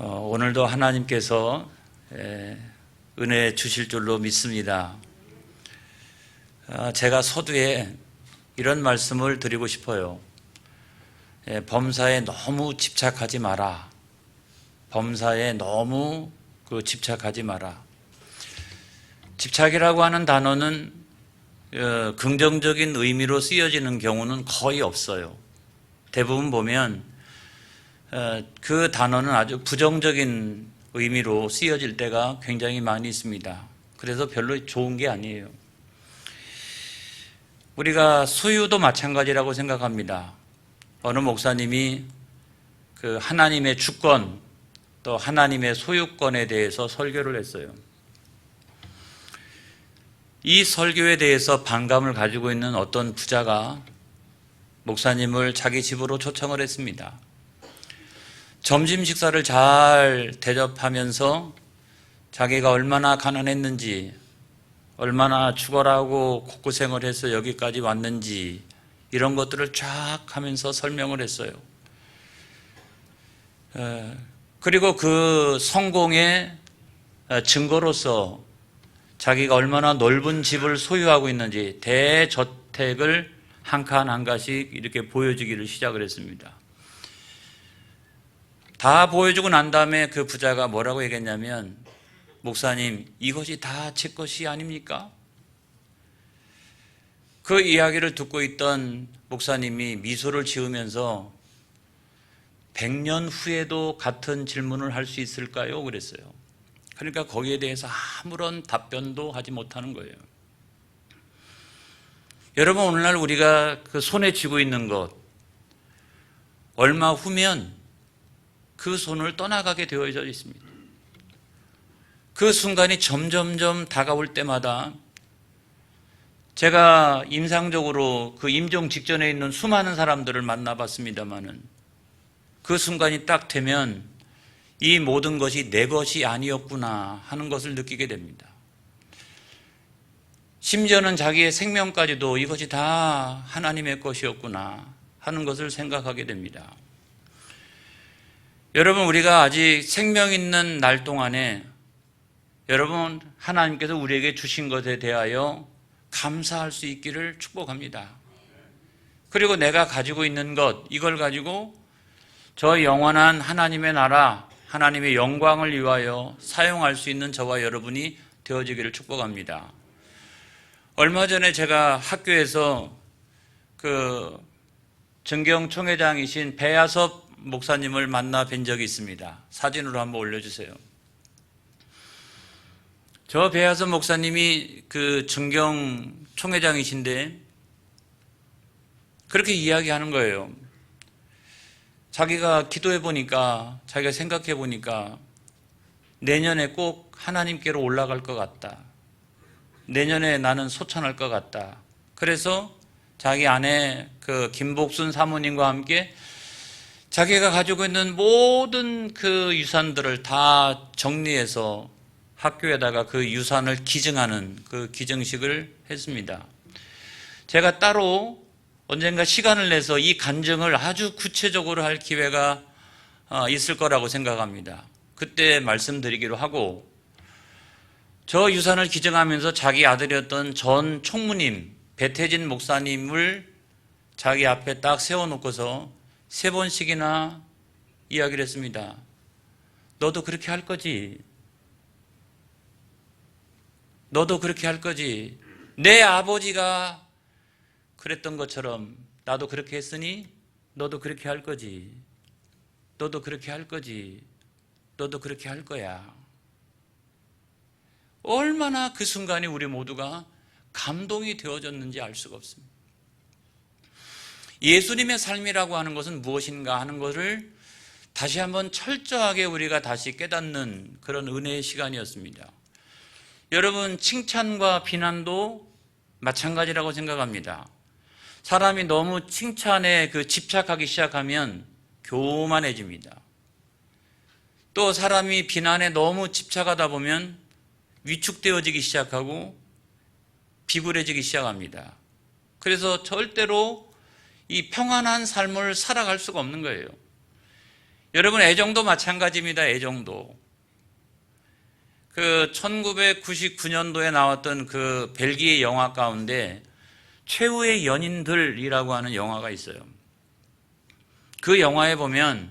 오늘도 하나님께서 은혜 주실 줄로 믿습니다. 제가 서두에 이런 말씀을 드리고 싶어요. 범사에 너무 집착하지 마라. 범사에 너무 집착하지 마라. 집착이라고 하는 단어는 긍정적인 의미로 쓰여지는 경우는 거의 없어요. 대부분 보면 그 단어는 아주 부정적인 의미로 쓰여질 때가 굉장히 많이 있습니다. 그래서 별로 좋은 게 아니에요. 우리가 소유도 마찬가지라고 생각합니다. 어느 목사님이 그 하나님의 주권 또 하나님의 소유권에 대해서 설교를 했어요. 이 설교에 대해서 반감을 가지고 있는 어떤 부자가 목사님을 자기 집으로 초청을 했습니다. 점심 식사를 잘 대접하면서 자기가 얼마나 가난했는지, 얼마나 죽어라고 곡고생을 해서 여기까지 왔는지 이런 것들을 쫙 하면서 설명을 했어요. 그리고 그 성공의 증거로서 자기가 얼마나 넓은 집을 소유하고 있는지 대저택을 한 칸 한 칸씩 이렇게 보여주기를 시작을 했습니다. 다 보여주고 난 다음에 그 부자가 뭐라고 얘기했냐면, 목사님, 이것이 다 제 것이 아닙니까? 그 이야기를 듣고 있던 목사님이 미소를 지으면서 100년 후에도 같은 질문을 할 수 있을까요? 그랬어요. 그러니까 거기에 대해서 아무런 답변도 하지 못하는 거예요. 여러분, 오늘날 우리가 그 손에 쥐고 있는 것, 얼마 후면 그 손을 떠나가게 되어져 있습니다. 그 순간이 점점점 다가올 때마다 제가 임상적으로 그 임종 직전에 있는 수많은 사람들을 만나봤습니다마는 그 순간이 딱 되면 이 모든 것이 내 것이 아니었구나 하는 것을 느끼게 됩니다. 심지어는 자기의 생명까지도 이것이 다 하나님의 것이었구나 하는 것을 생각하게 됩니다. 여러분, 우리가 아직 생명 있는 날 동안에 여러분, 하나님께서 우리에게 주신 것에 대하여 감사할 수 있기를 축복합니다. 그리고 내가 가지고 있는 것, 이걸 가지고 저 영원한 하나님의 나라, 하나님의 영광을 위하여 사용할 수 있는 저와 여러분이 되어지기를 축복합니다. 얼마 전에 제가 학교에서 그 정경 총회장이신 배야섭 목사님을 만나 뵌 적이 있습니다. 사진으로 한번 올려주세요. 저 배야섭 목사님이 그 정경 총회장이신데 그렇게 이야기하는 거예요. 자기가 기도해 보니까, 자기가 생각해 보니까 내년에 꼭 하나님께로 올라갈 것 같다. 내년에 나는 소천할 것 같다. 그래서 자기 아내 그 김복순 사모님과 함께 자기가 가지고 있는 모든 그 유산들을 다 정리해서 학교에다가 그 유산을 기증하는 그 기증식을 했습니다. 제가 따로 언젠가 시간을 내서 이 간증을 아주 구체적으로 할 기회가 있을 거라고 생각합니다. 그때 말씀드리기로 하고, 저 유산을 기증하면서 자기 아들이었던 전 총무님 배태진 목사님을 자기 앞에 딱 세워놓고서 3번씩이나 이야기를 했습니다. 너도 그렇게 할 거지? 너도 그렇게 할 거지? 내 아버지가 그랬던 것처럼 나도 그렇게 했으니 너도 그렇게 할 거지? 너도 그렇게 할 거지? 너도 그렇게 할 거야. 얼마나 그 순간이 우리 모두가 감동이 되어졌는지 알 수가 없습니다. 예수님의 삶이라고 하는 것은 무엇인가 하는 것을 다시 한번 철저하게 우리가 다시 깨닫는 그런 은혜의 시간이었습니다. 여러분, 칭찬과 비난도 마찬가지라고 생각합니다. 사람이 너무 칭찬에 집착하기 시작하면 교만해집니다. 또 사람이 비난에 너무 집착하다 보면 위축되어지기 시작하고 비굴해지기 시작합니다. 그래서 절대로 이 평안한 삶을 살아갈 수가 없는 거예요. 여러분, 애정도 마찬가지입니다. 애정도. 그 1999년도에 나왔던 그 벨기에 영화 가운데 최후의 연인들이라고 하는 영화가 있어요. 그 영화에 보면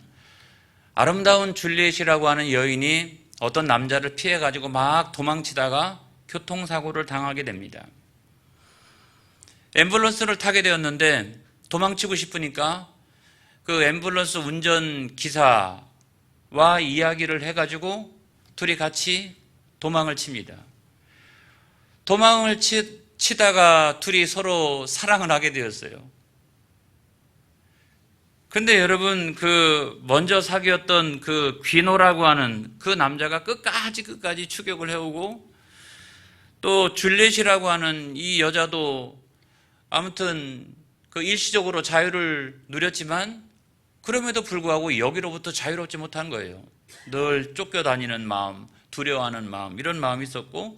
아름다운 줄리엣이라고 하는 여인이 어떤 남자를 피해가지고 막 도망치다가 교통사고를 당하게 됩니다. 앰뷸런스를 타게 되었는데 도망치고 싶으니까 그 앰뷸런스 운전기사와 이야기를 해가지고 둘이 같이 도망을 칩니다. 도망을 치다가 둘이 서로 사랑을 하게 되었어요. 근데 여러분, 그 먼저 사귀었던 그 귀노라고 하는 그 남자가 끝까지 추격을 해오고, 또 줄리엣이라고 하는 이 여자도 아무튼 그 일시적으로 자유를 누렸지만 그럼에도 불구하고 여기로부터 자유롭지 못한 거예요. 늘 쫓겨다니는 마음, 두려워하는 마음, 이런 마음이 있었고,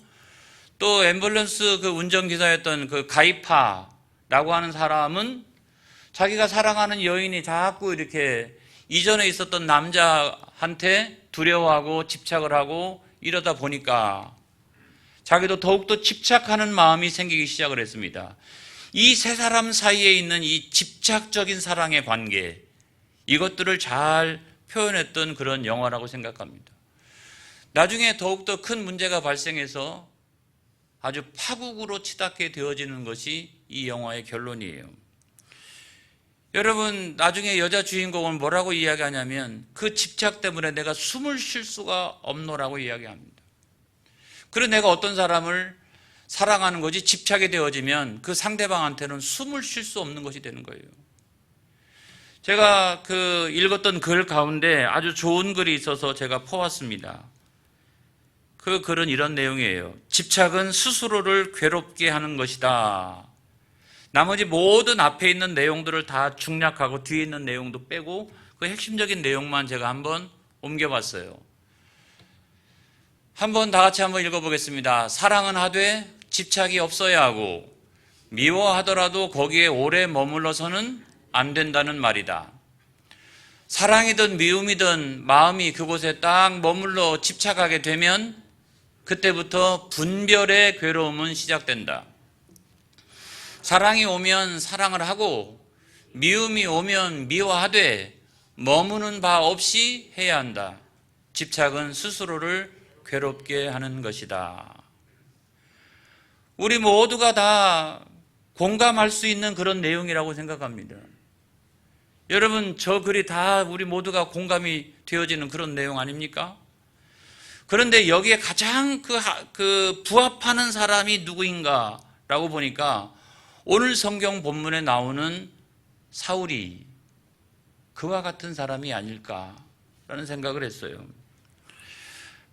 또 앰뷸런스 그 운전기사였던 그 가이파라고 하는 사람은 자기가 사랑하는 여인이 자꾸 이렇게 이전에 있었던 남자한테 두려워하고 집착을 하고 이러다 보니까 자기도 더욱더 집착하는 마음이 생기기 시작을 했습니다. 이 세 사람 사이에 있는 이 집착적인 사랑의 관계, 이것들을 잘 표현했던 그런 영화라고 생각합니다. 나중에 더욱더 큰 문제가 발생해서 아주 파국으로 치닫게 되어지는 것이 이 영화의 결론이에요. 여러분, 나중에 여자 주인공은 뭐라고 이야기하냐면 그 집착 때문에 내가 숨을 쉴 수가 없노라고 이야기합니다. 그리고 내가 어떤 사람을 사랑하는 것이 집착이 되어지면 그 상대방한테는 숨을 쉴 수 없는 것이 되는 거예요. 제가 그 읽었던 글 가운데 아주 좋은 글이 있어서 제가 퍼왔습니다. 그 글은 이런 내용이에요. 집착은 스스로를 괴롭게 하는 것이다. 나머지 모든 앞에 있는 내용들을 다 중략하고 뒤에 있는 내용도 빼고 그 핵심적인 내용만 제가 한번 옮겨봤어요. 한번 다 같이 한번 읽어보겠습니다. 사랑은 하되 집착이 없어야 하고 미워하더라도 거기에 오래 머물러서는 안 된다는 말이다. 사랑이든 미움이든 마음이 그곳에 딱 머물러 집착하게 되면 그때부터 분별의 괴로움은 시작된다. 사랑이 오면 사랑을 하고 미움이 오면 미워하되 머무는 바 없이 해야 한다. 집착은 스스로를 괴롭게 하는 것이다. 우리 모두가 다 공감할 수 있는 그런 내용이라고 생각합니다. 여러분, 저 글이 다 우리 모두가 공감이 되어지는 그런 내용 아닙니까? 그런데 여기에 가장 부합하는 사람이 누구인가라고 보니까 오늘 성경 본문에 나오는 사울이 그와 같은 사람이 아닐까라는 생각을 했어요.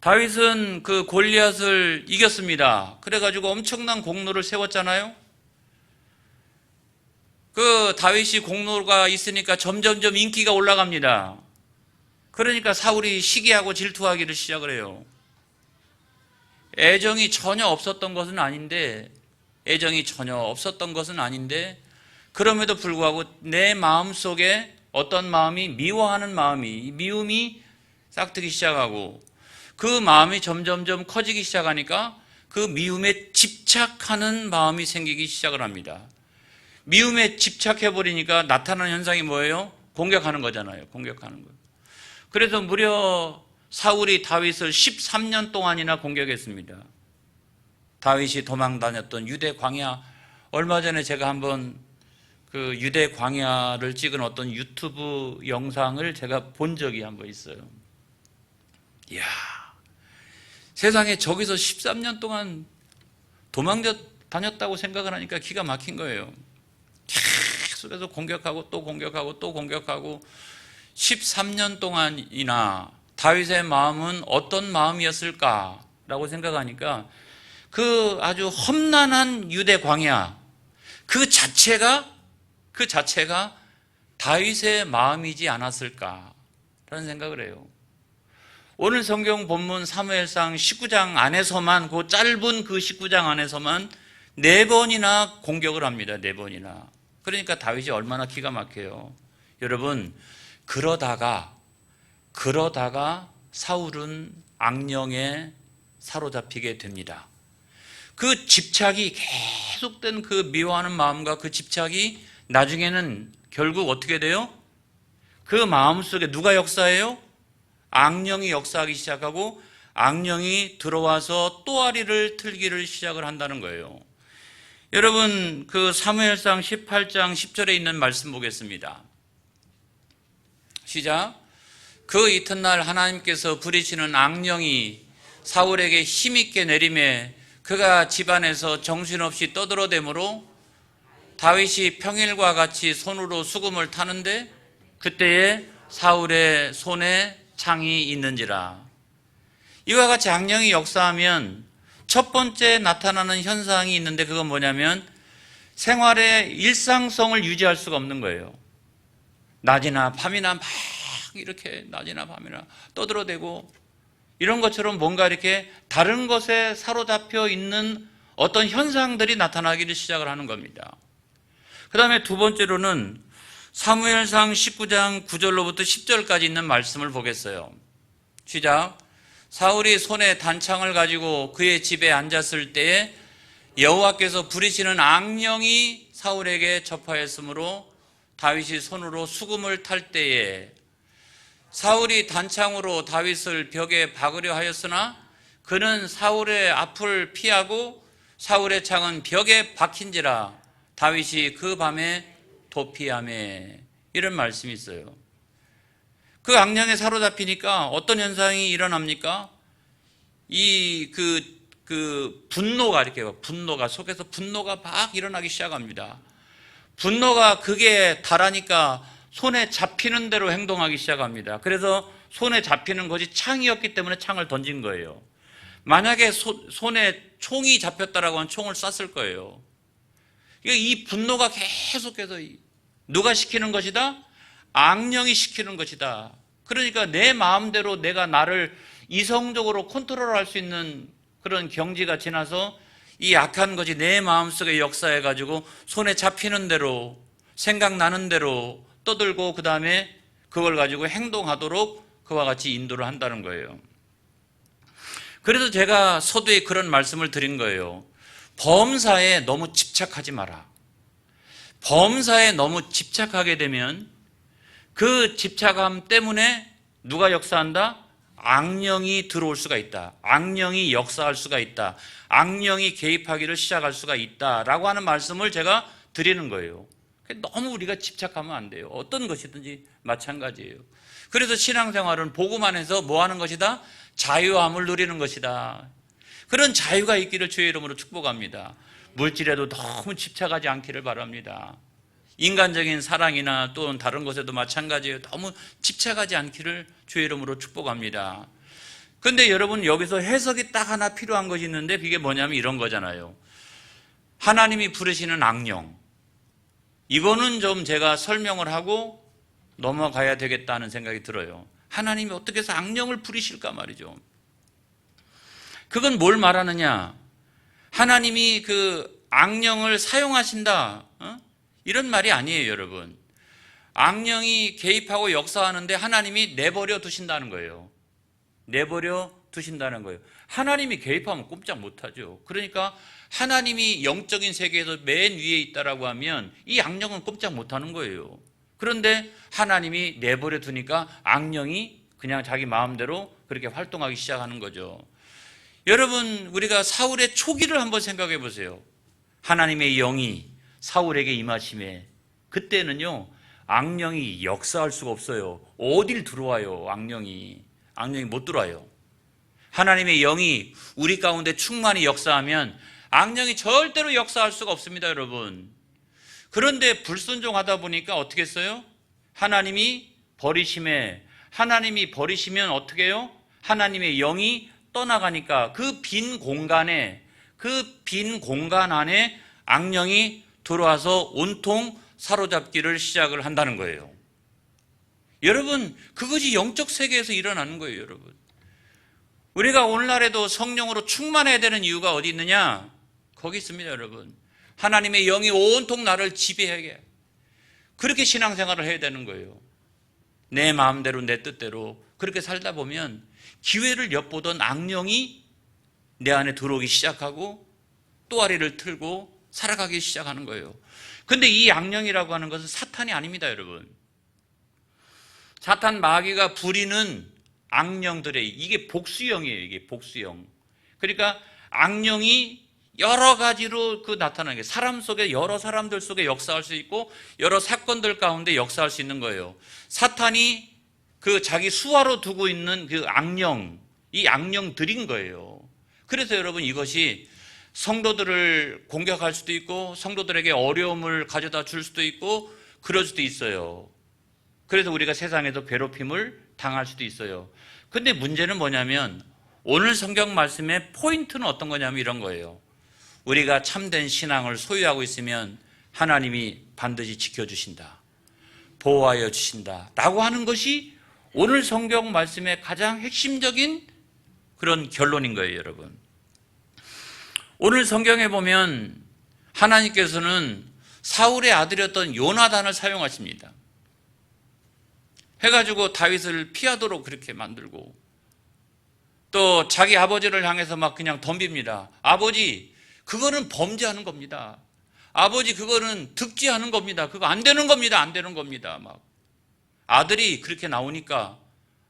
다윗은 그 골리앗을 이겼습니다. 그래가지고 엄청난 공로를 세웠잖아요. 그 다윗이 공로가 있으니까 점점점 인기가 올라갑니다. 그러니까 사울이 시기하고 질투하기를 시작을 해요. 애정이 전혀 없었던 것은 아닌데 그럼에도 불구하고 내 마음속에 어떤 마음이 미워하는 마음이, 미움이 싹트기 시작하고 그 마음이 점점점 커지기 시작하니까 그 미움에 집착하는 마음이 생기기 시작을 합니다. 미움에 집착해버리니까 나타나는 현상이 뭐예요? 공격하는 거잖아요. 공격하는 거예요. 그래서 무려 사울이 다윗을 13년 동안이나 공격했습니다. 다윗이 도망 다녔던 유대 광야, 얼마 전에 제가 한번 그 유대 광야를 찍은 어떤 유튜브 영상을 제가 본 적이 한번 있어요. 이야, 세상에 저기서 13년 동안 도망 다녔다고 생각을 하니까 기가 막힌 거예요. 계속해서 공격하고 또 공격하고 또 공격하고 13년 동안이나 다윗의 마음은 어떤 마음이었을까라고 생각하니까 그 아주 험난한 유대 광야 그 자체가 다윗의 마음이지 않았을까라는 생각을 해요. 오늘 성경 본문 사무엘상 19장 안에서만, 그 짧은 그 19장 안에서만 4번이나 공격을 합니다. 4번이나. 그러니까 다윗이 얼마나 기가 막혀요. 여러분, 그러다가 그러다가 사울은 악령에 사로잡히게 됩니다. 그 집착이 계속된 그 미워하는 마음과 그 집착이 나중에는 결국 어떻게 돼요? 그 마음속에 누가 역사해요? 악령이 역사하기 시작하고 악령이 들어와서 또아리를 틀기를 시작을 한다는 거예요. 여러분, 그 사무엘상 18장 10절에 있는 말씀 보겠습니다. 시작. 그 이튿날 하나님께서 부리시는 악령이 사울에게 힘있게 내림에 그가 집안에서 정신없이 떠들어대므로 다윗이 평일과 같이 손으로 수금을 타는데 그때에 사울의 손에 창이 있는지라. 이와 같이 악령이 역사하면 첫 번째 나타나는 현상이 있는데 그건 뭐냐면 생활의 일상성을 유지할 수가 없는 거예요. 낮이나 밤이나 막 이렇게 낮이나 밤이나 떠들어대고 이런 것처럼 뭔가 이렇게 다른 것에 사로잡혀 있는 어떤 현상들이 나타나기를 시작을 하는 겁니다. 그 다음에 두 번째로는 사무엘상 19장 9절로부터 10절까지 있는 말씀을 보겠어요. 시작. 사울이 손에 단창을 가지고 그의 집에 앉았을 때에 여호와께서 부리시는 악령이 사울에게 접하였으므로 다윗이 손으로 수금을 탈 때에 사울이 단창으로 다윗을 벽에 박으려 하였으나 그는 사울의 앞을 피하고 사울의 창은 벽에 박힌지라 다윗이 그 밤에 도피하매. 이런 말씀이 있어요. 그 악령에 사로잡히니까 어떤 현상이 일어납니까? 분노가 분노가 속에서 분노가 막 일어나기 시작합니다. 분노가 극에 달하니까 손에 잡히는 대로 행동하기 시작합니다. 그래서 손에 잡히는 것이 창이었기 때문에 창을 던진 거예요. 만약에 손에 총이 잡혔다라고 하면 총을 쐈을 거예요. 이 분노가 계속해서 누가 시키는 것이다? 악령이 시키는 것이다. 그러니까 내 마음대로 내가 나를 이성적으로 컨트롤할 수 있는 그런 경지가 지나서 이 악한 것이 내 마음속에 역사해가지고 손에 잡히는 대로 생각나는 대로 떠들고 그 다음에 그걸 가지고 행동하도록 그와 같이 인도를 한다는 거예요. 그래서 제가 서두에 그런 말씀을 드린 거예요. 범사에 너무 집착하지 마라. 범사에 너무 집착하게 되면 그 집착함 때문에 누가 역사한다? 악령이 들어올 수가 있다. 악령이 역사할 수가 있다. 악령이 개입하기를 시작할 수가 있다라고 하는 말씀을 제가 드리는 거예요. 너무 우리가 집착하면 안 돼요. 어떤 것이든지 마찬가지예요. 그래서 신앙생활은 보고만 해서 뭐 하는 것이다? 자유함을 누리는 것이다. 그런 자유가 있기를 주의 이름으로 축복합니다. 물질에도 너무 집착하지 않기를 바랍니다. 인간적인 사랑이나 또는 다른 것에도 마찬가지예요. 너무 집착하지 않기를 주의 이름으로 축복합니다. 그런데 여러분 여기서 해석이 딱 하나 필요한 것이 있는데 그게 뭐냐면 이런 거잖아요. 하나님이 부르시는 악령. 이거는 좀 제가 설명을 하고 넘어가야 되겠다는 생각이 들어요. 하나님이 어떻게 해서 악령을 부리실까 말이죠. 그건 뭘 말하느냐? 하나님이 그 악령을 사용하신다. 이런 말이 아니에요, 여러분. 악령이 개입하고 역사하는데 하나님이 내버려 두신다는 거예요. 내버려 두신다는 거예요. 하나님이 개입하면 꼼짝 못하죠. 그러니까 하나님이 영적인 세계에서 맨 위에 있다라고 하면 이 악령은 꼼짝 못하는 거예요. 그런데 하나님이 내버려 두니까 악령이 그냥 자기 마음대로 그렇게 활동하기 시작하는 거죠. 여러분, 우리가 사울의 초기를 한번 생각해 보세요. 하나님의 영이 사울에게 임하심에 그때는요 악령이 역사할 수가 없어요. 어딜 들어와요? 악령이 못 들어와요. 하나님의 영이 우리 가운데 충만히 역사하면 악령이 절대로 역사할 수가 없습니다, 여러분. 그런데 불순종하다 보니까 어떻게 했어요? 하나님이 버리시면 어떻게 해요? 하나님의 영이 떠나가니까 그 빈 공간 안에 악령이 들어와서 온통 사로잡기를 시작을 한다는 거예요. 여러분, 그것이 영적 세계에서 일어나는 거예요, 여러분. 우리가 오늘날에도 성령으로 충만해야 되는 이유가 어디 있느냐? 거기 있습니다, 여러분. 하나님의 영이 온통 나를 지배하게 해요. 그렇게 신앙생활을 해야 되는 거예요. 내 마음대로 내 뜻대로 그렇게 살다 보면 기회를 엿보던 악령이 내 안에 들어오기 시작하고 또아리를 틀고 살아가기 시작하는 거예요. 근데 이 악령이라고 하는 것은 사탄이 아닙니다, 여러분. 사탄 마귀가 부리는 악령들의 이게 복수형이에요. 이게 복수형. 그러니까 악령이 여러 가지로 나타나는 게 사람 속에 여러 사람들 속에 역사할 수 있고 여러 사건들 가운데 역사할 수 있는 거예요. 사탄이 자기 수하로 두고 있는 악령, 이 악령들인 거예요. 그래서 여러분 이것이 성도들을 공격할 수도 있고 성도들에게 어려움을 가져다 줄 수도 있고 그럴 수도 있어요. 그래서 우리가 세상에서 괴롭힘을 당할 수도 있어요. 근데 문제는 뭐냐면 오늘 성경 말씀의 포인트는 어떤 거냐면 이런 거예요. 우리가 참된 신앙을 소유하고 있으면 하나님이 반드시 지켜주신다, 보호하여 주신다 라고 하는 것이 오늘 성경 말씀의 가장 핵심적인 그런 결론인 거예요, 여러분. 오늘 성경에 보면 하나님께서는 사울의 아들이었던 요나단을 사용하십니다. 해가지고 다윗을 피하도록 그렇게 만들고 또 자기 아버지를 향해서 막 그냥 덤빕니다. 아버지, 그거는 범죄하는 겁니다. 아버지, 그거는 득죄하는 겁니다. 그거 안 되는 겁니다. 안 되는 겁니다. 막 아들이 그렇게 나오니까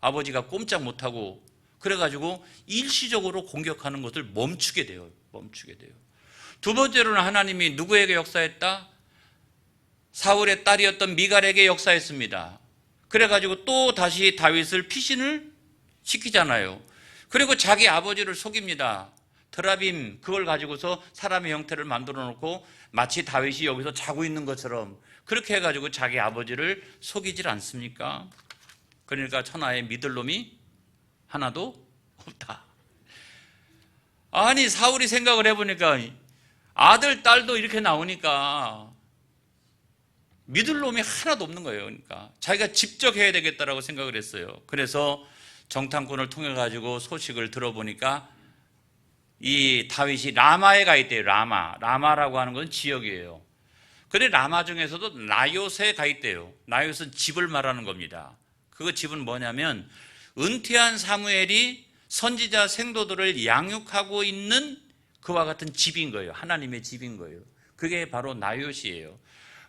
아버지가 꼼짝 못하고 그래가지고 일시적으로 공격하는 것을 멈추게 돼요. 멈추게 돼요. 두 번째로는 하나님이 누구에게 역사했다? 사울의 딸이었던 미갈에게 역사했습니다. 그래가지고 또 다시 다윗을 피신을 시키잖아요. 그리고 자기 아버지를 속입니다. 드라빔 그걸 가지고서 사람의 형태를 만들어 놓고 마치 다윗이 여기서 자고 있는 것처럼 그렇게 해가지고 자기 아버지를 속이질 않습니까? 그러니까 천하에 믿을 놈이 하나도 없다. 아니 사울이 생각을 해보니까 아들 딸도 이렇게 나오니까 믿을 놈이 하나도 없는 거예요. 그러니까 자기가 직접 해야 되겠다라고 생각을 했어요. 그래서 정탐꾼을 통해 가지고 소식을 들어보니까 이 다윗이 라마에 가 있대요. 라마라고 하는 건 지역이에요. 근데 라마 중에서도 나요스에 가 있대요. 나요스는 집을 말하는 겁니다. 그 집은 뭐냐면 은퇴한 사무엘이 선지자 생도들을 양육하고 있는 그와 같은 집인 거예요. 하나님의 집인 거예요. 그게 바로 나요시예요.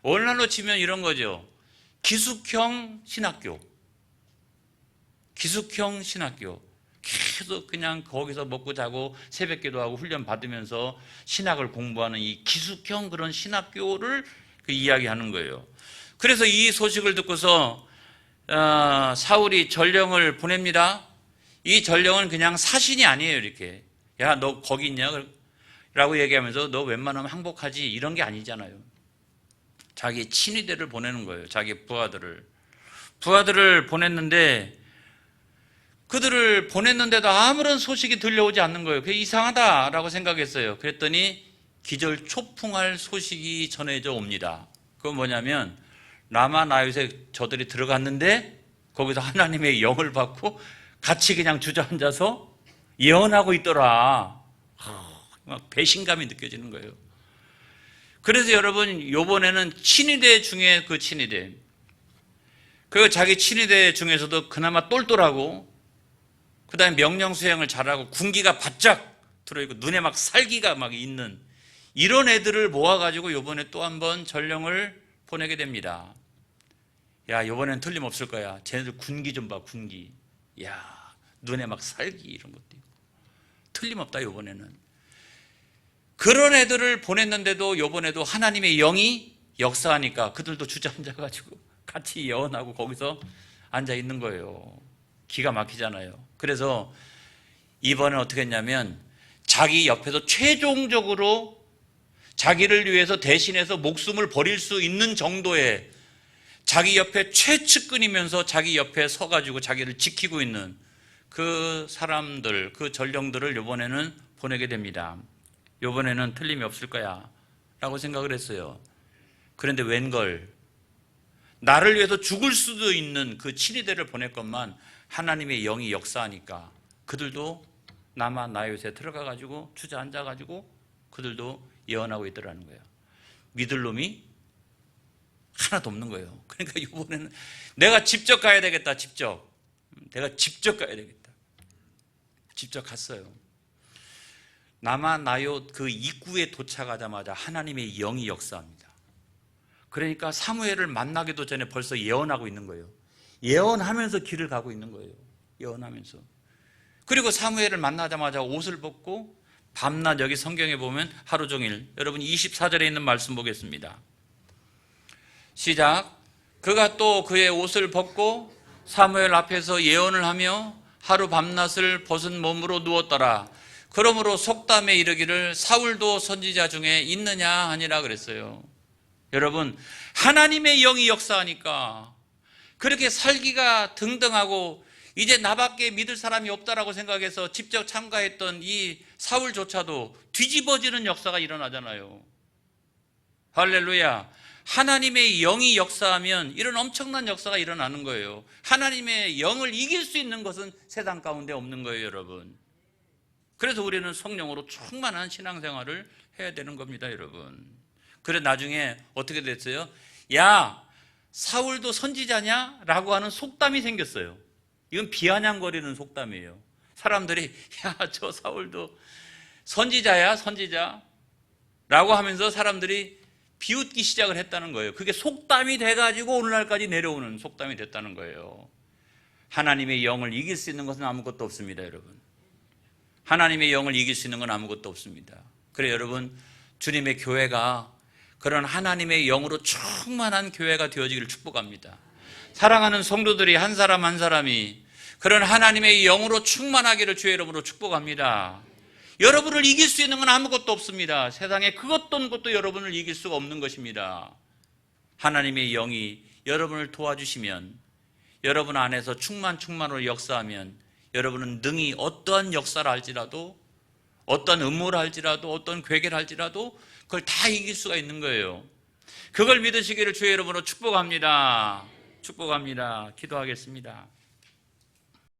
오늘날로 치면 이런 거죠. 기숙형 신학교. 기숙형 신학교. 계속 그냥 거기서 먹고 자고 새벽 기도하고 훈련 받으면서 신학을 공부하는 이 기숙형 그런 신학교를 이야기하는 거예요. 그래서 이 소식을 듣고서 사울이 전령을 보냅니다. 이 전령은 그냥 사신이 아니에요. 이렇게 야, 너 거기 있냐? 라고 얘기하면서 너 웬만하면 항복하지 이런 게 아니잖아요. 자기 친위대를 보내는 거예요. 자기 부하들을 보냈는데 그들을 보냈는데도 아무런 소식이 들려오지 않는 거예요. 그게 이상하다라고 생각했어요. 그랬더니 기절초풍할 소식이 전해져 옵니다. 그건 뭐냐면 라마 나요스에 저들이 들어갔는데 거기서 하나님의 영을 받고 같이 그냥 주저앉아서 예언하고 있더라. 막 배신감이 느껴지는 거예요. 그래서 여러분 이번에는 친위대 중에 그 친위대, 그 자기 친위대 중에서도 그나마 똘똘하고 그 다음에 명령 수행을 잘하고 군기가 바짝 들어있고 눈에 막 살기가 막 있는 이런 애들을 모아가지고 이번에 또 한 번 전령을 보내게 됩니다. 야, 이번엔 틀림없을 거야. 쟤네들 군기 좀 봐, 군기. 야, 눈에 막 살기 이런 것도 있고. 틀림없다, 이번에는. 그런 애들을 보냈는데도 이번에도 하나님의 영이 역사하니까 그들도 주저앉아가지고 같이 예언하고 거기서 앉아 있는 거예요. 기가 막히잖아요. 그래서 이번엔 어떻게 했냐면 자기 옆에서 최종적으로 자기를 위해서 대신해서 목숨을 버릴 수 있는 정도의 자기 옆에 최측근이면서 자기 옆에 서가지고 자기를 지키고 있는 그 사람들, 그 전령들을 이번에는 보내게 됩니다. 이번에는 틀림이 없을 거야 라고 생각을 했어요. 그런데 웬걸 나를 위해서 죽을 수도 있는 그 친위대를 보냈건만 하나님의 영이 역사하니까 그들도 라마 나요스에 들어가가지고 주저앉아가지고 그들도 예언하고 있더라는 거예요. 믿을 놈이 하나도 없는 거예요. 그러니까 이번에는 내가 직접 가야 되겠다. 직접 내가 직접 가야 되겠다. 직접 갔어요. 남아 나요 그 입구에 도착하자마자 하나님의 영이 역사합니다. 그러니까 사무엘을 만나기도 전에 벌써 예언하고 있는 거예요. 예언하면서 길을 가고 있는 거예요. 예언하면서. 그리고 사무엘을 만나자마자 옷을 벗고 밤낮, 여기 성경에 보면 하루 종일, 여러분 24절에 있는 말씀 보겠습니다. 시작. 그가 또 그의 옷을 벗고 사무엘 앞에서 예언을 하며 하루 밤낮을 벗은 몸으로 누웠더라. 그러므로 속담에 이르기를 사울도 선지자 중에 있느냐 하니라 그랬어요. 여러분, 하나님의 영이 역사하니까 그렇게 살기가 등등하고 이제 나밖에 믿을 사람이 없다라고 생각해서 직접 참가했던 이 사울조차도 뒤집어지는 역사가 일어나잖아요. 할렐루야. 하나님의 영이 역사하면 이런 엄청난 역사가 일어나는 거예요. 하나님의 영을 이길 수 있는 것은 세상 가운데 없는 거예요, 여러분. 그래서 우리는 성령으로 충만한 신앙생활을 해야 되는 겁니다, 여러분. 그래 나중에 어떻게 됐어요? 야, 사울도 선지자냐? 라고 하는 속담이 생겼어요. 이건 비아냥거리는 속담이에요. 사람들이 야, 저 사울도 선지자야, 선지자 라고 하면서 사람들이 비웃기 시작을 했다는 거예요. 그게 속담이 돼가지고 오늘날까지 내려오는 속담이 됐다는 거예요. 하나님의 영을 이길 수 있는 것은 아무것도 없습니다, 여러분. 하나님의 영을 이길 수 있는 건 아무것도 없습니다. 그래 여러분, 주님의 교회가 그런 하나님의 영으로 충만한 교회가 되어지기를 축복합니다. 사랑하는 성도들이 한 사람 한 사람이 그런 하나님의 영으로 충만하기를 주의 이름으로 축복합니다. 여러분을 이길 수 있는 건 아무것도 없습니다. 세상에 그것도 것도 여러분을 이길 수가 없는 것입니다. 하나님의 영이 여러분을 도와주시면, 여러분 안에서 충만으로 역사하면 여러분은 능히 어떠한 역사를 할지라도, 어떤 음모를 할지라도, 어떤 괴계를 할지라도 그걸 다 이길 수가 있는 거예요. 그걸 믿으시기를 주의 이름으로 축복합니다. 축복합니다. 기도하겠습니다.